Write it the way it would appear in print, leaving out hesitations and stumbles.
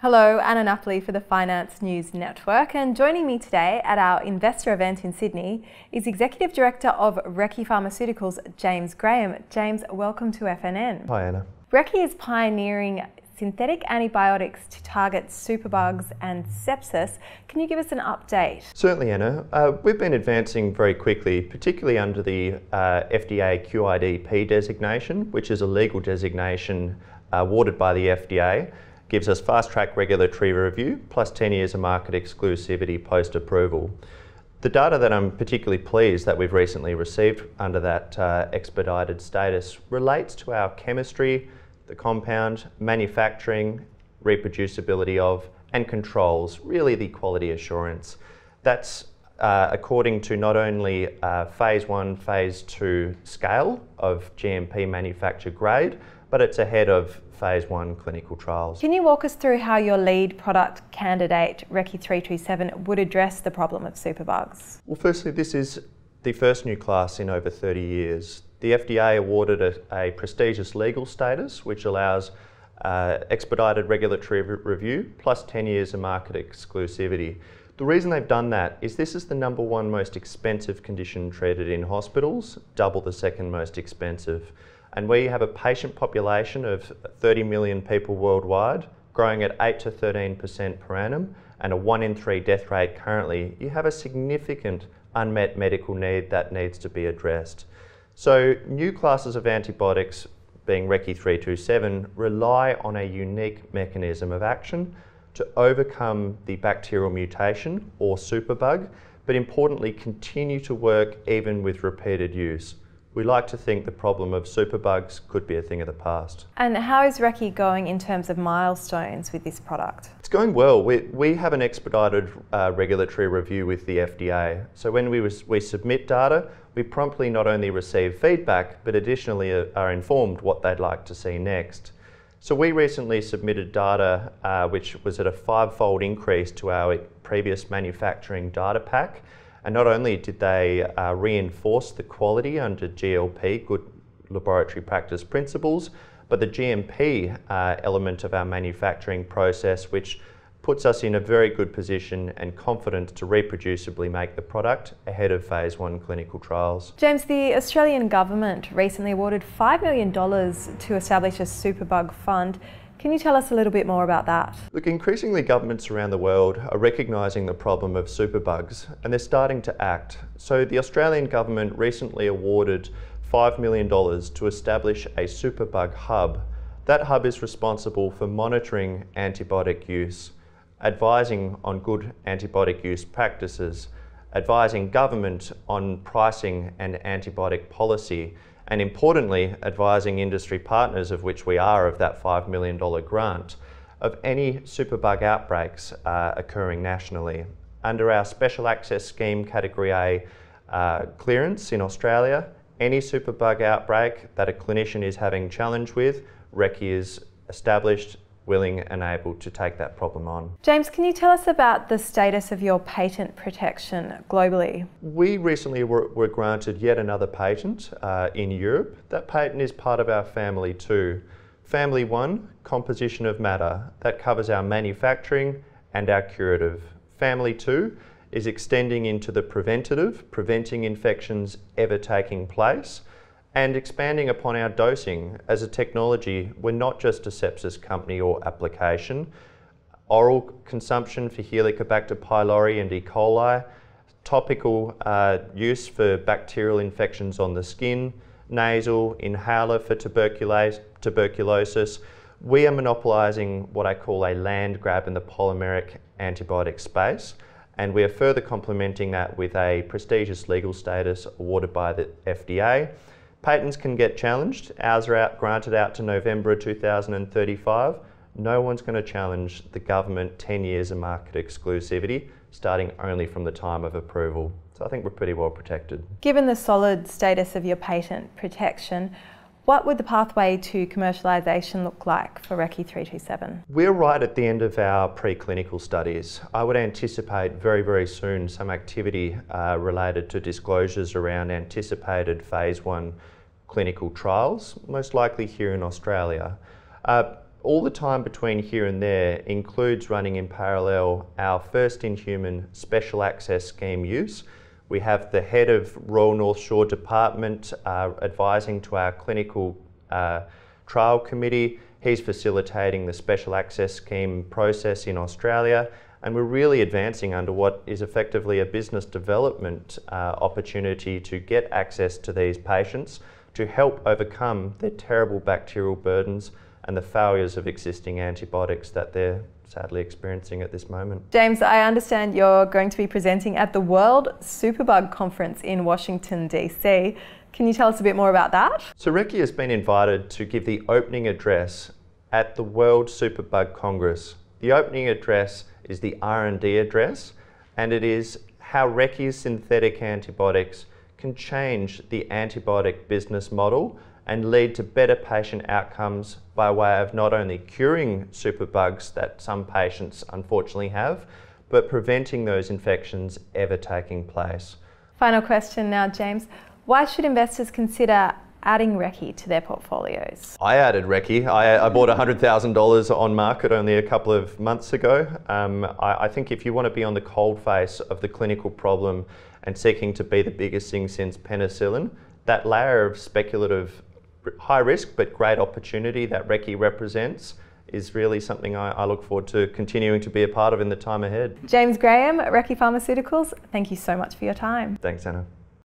Hello, Anna Napoli for the Finance News Network, and joining me today at our investor event in Sydney is Executive Director of Recce Pharmaceuticals, James Graham. James, welcome to FNN. Hi Anna. Recce is pioneering synthetic antibiotics to target superbugs and sepsis. Can you give us an update? Certainly Anna. We've been advancing very quickly, particularly under the FDA QIDP designation, which is a legal designation awarded by the FDA. Gives us fast-track regulatory review plus 10 years of market exclusivity post-approval. The data that I'm particularly pleased that we've recently received under that expedited status relates to our chemistry, the compound, manufacturing, reproducibility of, and controls, really the quality assurance. That's according to not only phase 1, phase 2 scale of GMP manufacture grade, but it's ahead of phase 1 clinical trials. Can you walk us through how your lead product candidate, Recce 327, would address the problem of superbugs? Well, firstly, this is the first new class in over 30 years. The FDA awarded a prestigious legal status, which allows expedited regulatory review plus 10 years of market exclusivity. The reason they've done that is this is the #1 most expensive condition treated in hospitals, double the second most expensive. And we have a patient population of 30 million people worldwide, growing at 8 to 13% per annum, and a 1 in 3 death rate currently. You have a significant unmet medical need that needs to be addressed. So new classes of antibiotics, being Recce 327, rely on a unique mechanism of action to overcome the bacterial mutation or superbug, but importantly continue to work even with repeated use. We like to think the problem of superbugs could be a thing of the past. And how is Recce going in terms of milestones with this product? It's going well. We have an expedited regulatory review with the FDA. So when we submit data, we promptly not only receive feedback, but additionally are informed what they'd like to see next. So we recently submitted data which was at a 5-fold increase to our previous manufacturing data pack. And not only did they reinforce the quality under GLP, good laboratory practice principles, but the GMP element of our manufacturing process, which puts us in a very good position and confidence to reproducibly make the product ahead of phase 1 clinical trials. James, the Australian government recently awarded $5 million to establish a superbug fund. Can you tell us a little bit more about that? Look, increasingly governments around the world are recognising the problem of superbugs and they're starting to act. So the Australian government recently awarded $5 million to establish a superbug hub. That hub is responsible for monitoring antibiotic use, advising on good antibiotic use practices, advising government on pricing and antibiotic policy, and importantly, advising industry partners, of which we are of that $5 million grant, of any superbug outbreaks occurring nationally. Under our Special Access Scheme Category A clearance in Australia, any superbug outbreak that a clinician is having challenge with, Recce is established, willing and able to take that problem on. James, can you tell us about the status of your patent protection globally? We recently were granted yet another patent in Europe. That patent is part of our family 2. Family 1, composition of matter. That covers our manufacturing and our curative. Family 2 is extending into the preventative, preventing infections ever taking place, and expanding upon our dosing. As a technology, we're not just a sepsis company or application. Oral consumption for Helicobacter pylori and E. coli, topical use for bacterial infections on the skin, nasal, inhaler for tuberculosis. We are monopolising what I call a land grab in the polymeric antibiotic space, and we are further complementing that with a prestigious legal status awarded by the FDA. Patents can get challenged. Ours are granted out to November 2035. No one's going to challenge the government 10 years of market exclusivity, starting only from the time of approval. So I think we're pretty well protected. Given the solid status of your patent protection, what would the pathway to commercialisation look like for Recce 327? We're right at the end of our preclinical studies. I would anticipate very, very soon some activity related to disclosures around anticipated phase 1 clinical trials, most likely here in Australia. all the time between here and there includes running in parallel our first-in-human special access scheme use. We have the head of Royal North Shore Department advising to our clinical trial committee. He's facilitating the special access scheme process in Australia, and we're really advancing under what is effectively a business development opportunity to get access to these patients to help overcome their terrible bacterial burdens and the failures of existing antibiotics that they're sadly experiencing at this moment. James, I understand you're going to be presenting at the World Superbug Conference in Washington, DC. Can you tell us a bit more about that? So Recce has been invited to give the opening address at the World Superbug Congress. The opening address is the R&D address, and it is how Recce's synthetic antibiotics can change the antibiotic business model and lead to better patient outcomes by way of not only curing superbugs that some patients unfortunately have, but preventing those infections ever taking place. Final question now, James. Why should investors consider adding Recce to their portfolios? I added Recce. I bought $100,000 on market only a couple of months ago. I think if you want to be on the cold face of the clinical problem and seeking to be the biggest thing since penicillin, that layer of speculative high risk but great opportunity that Recce represents is really something I look forward to continuing to be a part of in the time ahead. James Graham, Recce Pharmaceuticals, thank you so much for your time. Thanks, Anna.